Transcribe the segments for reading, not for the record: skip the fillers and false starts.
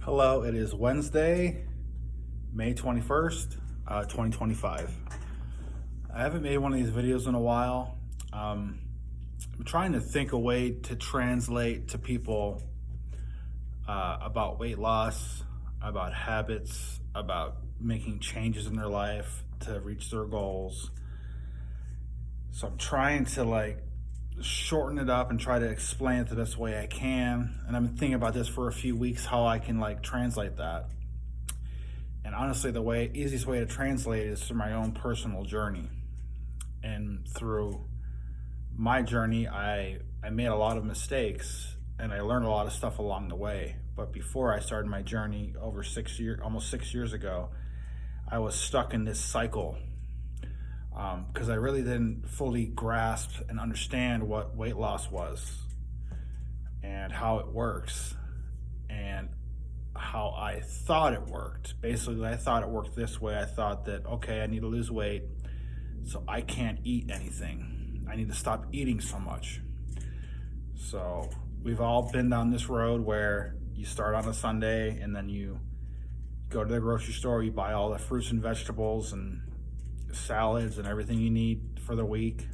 Hello, it is Wednesday, May 21st, 2025. I haven't made one of these videos in a while. I'm trying to think a way to translate to people about weight loss, about habits, about making changes in their life to reach their goals. So I'm trying to shorten it up and try to explain it the best way I can. And I've been thinking about this for a few weeks, how I can translate that. And honestly, the easiest way to translate it is through my own personal journey. And through my journey, I made a lot of mistakes and I learned a lot of stuff along the way. But before I started my journey over almost 6 years ago, I was stuck in this cycle because I really didn't fully grasp and understand what weight loss was and how it works and how I thought it worked. Basically, I thought it worked this way. I thought that, okay, I need to lose weight, so I can't eat anything. I need to stop eating so much. So we've all been down this road where you start on a Sunday and then you go to the grocery store, you buy all the fruits and vegetables and salads and everything you need for the week,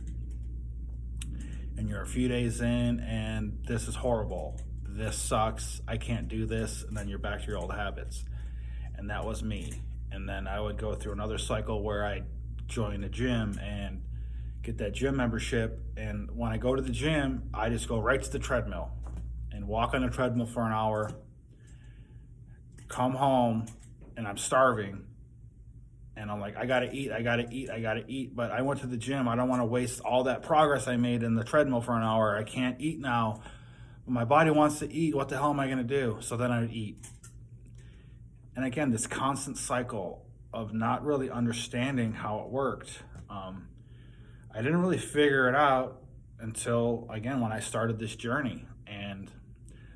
and you're a few days in and this is horrible, this sucks, I can't do this, and then you're back to your old habits. And that was me. And then I would go through another cycle where I join the gym and get that gym membership, and when I go to the gym, I just go right to the treadmill and walk on the treadmill for an hour, come home, and I'm starving. And I'm like, I gotta eat. But I went to the gym. I don't want to waste all that progress I made in the treadmill for an hour. I can't eat now. My body wants to eat. What the hell am I gonna do? So then I would eat. And again, this constant cycle of not really understanding how it worked. I didn't really figure it out until, again, when I started this journey. And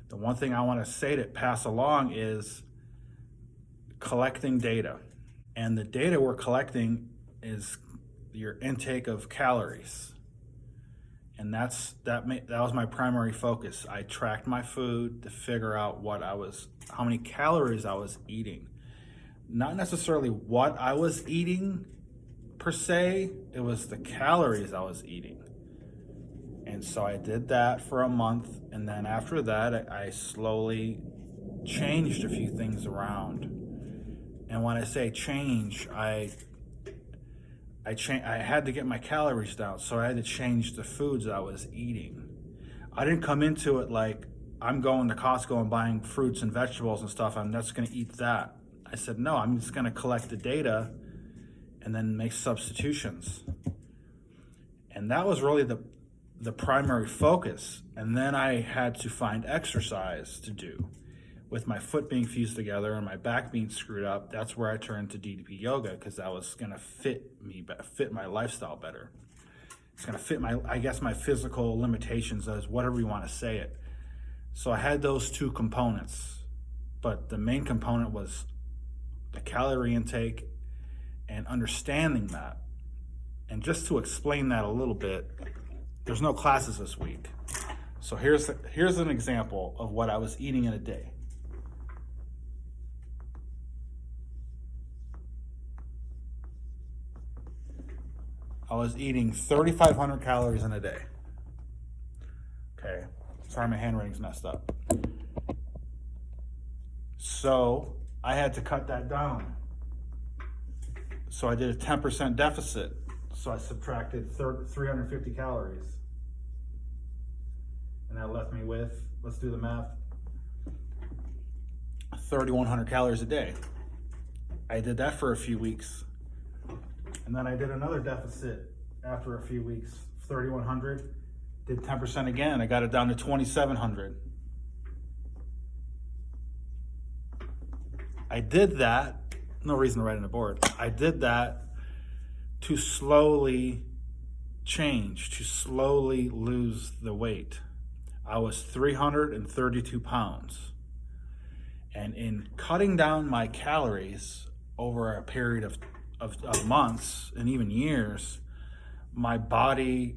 the one thing I want to say to pass along is collecting data. And the data we're collecting is your intake of calories. And that was my primary focus. I tracked my food to figure out how many calories I was eating. Not necessarily what I was eating per se, it was the calories I was eating. And so I did that for a month, and then after that, I slowly changed a few things around. And when I say change, I had to get my calories down, so I had to change the foods I was eating. I didn't come into it like I'm going to Costco and buying fruits and vegetables and stuff, I'm just going to eat that. I said, no, I'm just going to collect the data and then make substitutions. And that was really the primary focus. And then I had to find exercise to do. With my foot being fused together and my back being screwed up, that's where I turned to DDP yoga, because that was going to fit my lifestyle better. It's going to fit my physical limitations, as whatever you want to say it. So I had those two components, but the main component was the calorie intake and understanding that. And just to explain that a little bit, there's no classes this week. So here's an example of what I was eating in a day. I was eating 3,500 calories in a day. Okay, sorry, my handwriting's messed up. So I had to cut that down. So I did a 10% deficit. So I subtracted 350 calories. And that left me with, let's do the math, 3,100 calories a day. I did that for a few weeks. And then I did another deficit after a few weeks, 3,100, did 10% again. I got it down to 2,700. I did that, no reason to write on the board. I did that to slowly change, to slowly lose the weight. I was 332 pounds. And in cutting down my calories over a period of months and even years, my body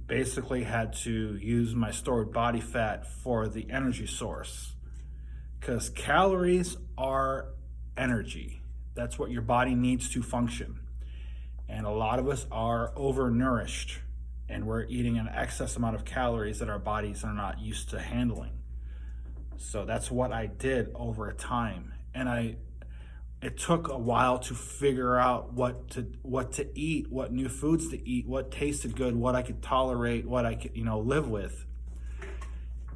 basically had to use my stored body fat for the energy source, because calories are energy. That's what your body needs to function. And a lot of us are overnourished, and we're eating an excess amount of calories that our bodies are not used to handling. So that's what I did over time. And it took a while to figure out what to eat, what new foods to eat, what tasted good, what I could tolerate, what I could, live with.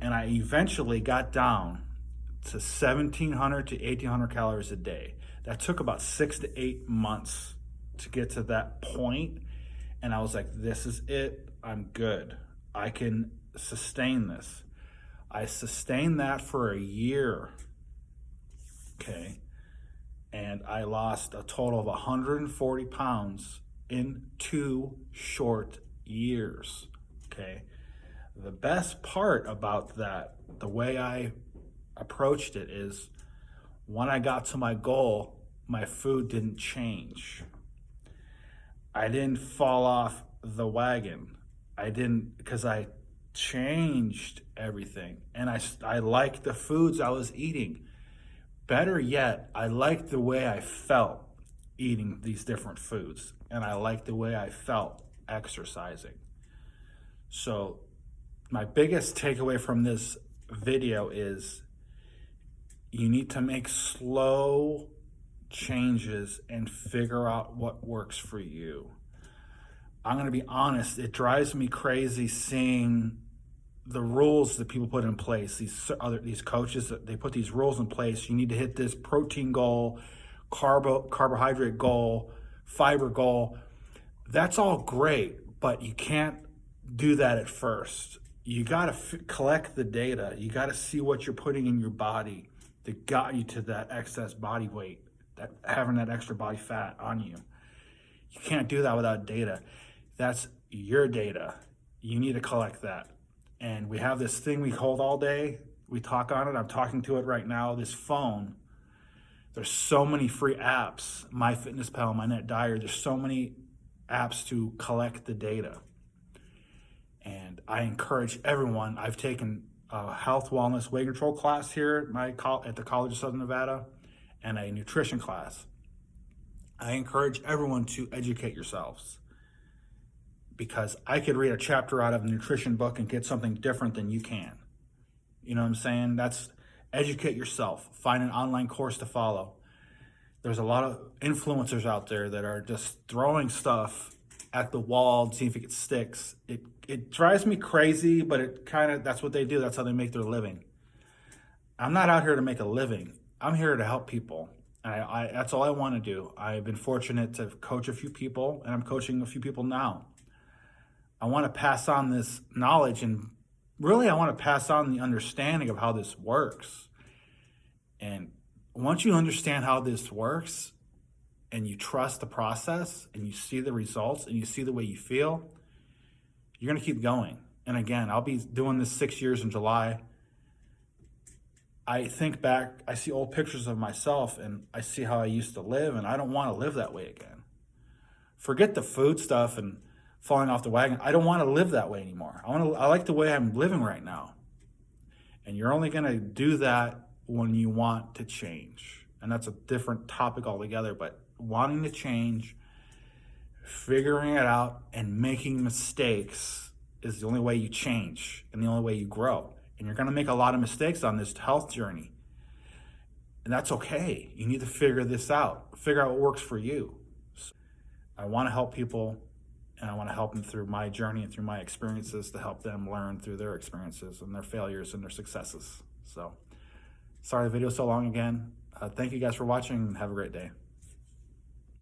And I eventually got down to 1,700 to 1,800 calories a day. That took about 6 to 8 months to get to that point. And I was like, this is it. I'm good. I can sustain this. I sustained that for a year. Okay. And I lost a total of 140 pounds in 2 short years. Okay. The best part about that, the way I approached it, is when I got to my goal, my food didn't change. I didn't fall off the wagon. Because I changed everything. And I liked the foods I was eating. Better yet, I liked the way I felt eating these different foods. And I liked the way I felt exercising. So my biggest takeaway from this video is you need to make slow changes and figure out what works for you. I'm going to be honest, it drives me crazy seeing the rules that people put in place. These coaches, they put these rules in place. You need to hit this protein goal, carbohydrate goal, fiber goal. That's all great, but you can't do that at first. You got to collect the data. You got to see what you're putting in your body that got you to that excess body weight, that having that extra body fat on you. You can't do that without data. That's your data. You need to collect that. And we have this thing we hold all day. We talk on it. I'm talking to it right now. This phone. There's so many free apps. MyFitnessPal, MyNetDiet. There's so many apps to collect the data. And I encourage everyone. I've taken a health, wellness, weight control class here at the College of Southern Nevada and a nutrition class. I encourage everyone to educate yourselves, because I could read a chapter out of a nutrition book and get something different than you can. You know what I'm saying? That's educate yourself. Find an online course to follow. There's a lot of influencers out there that are just throwing stuff at the wall and see if it sticks. It drives me crazy, but that's what they do. That's how they make their living. I'm not out here to make a living. I'm here to help people. And that's all I want to do. I've been fortunate to coach a few people, and I'm coaching a few people now. I want to pass on this knowledge, and really I want to pass on the understanding of how this works. And once you understand how this works and you trust the process and you see the results and you see the way you feel, you're going to keep going. And again, I'll be doing this 6 years in July. I think back, I see old pictures of myself and I see how I used to live, and I don't want to live that way again. Forget the food stuff and falling off the wagon. I don't want to live that way anymore. I like the way I'm living right now. And you're only going to do that when you want to change. And that's a different topic altogether, but wanting to change, figuring it out, and making mistakes is the only way you change and the only way you grow. And you're going to make a lot of mistakes on this health journey. And that's okay. You need to figure this out. Figure out what works for you. So I want to help people, and I want to help them through my journey and through my experiences to help them learn through their experiences and their failures and their successes. So sorry the video's so long again. Thank you guys for watching, and have a great day.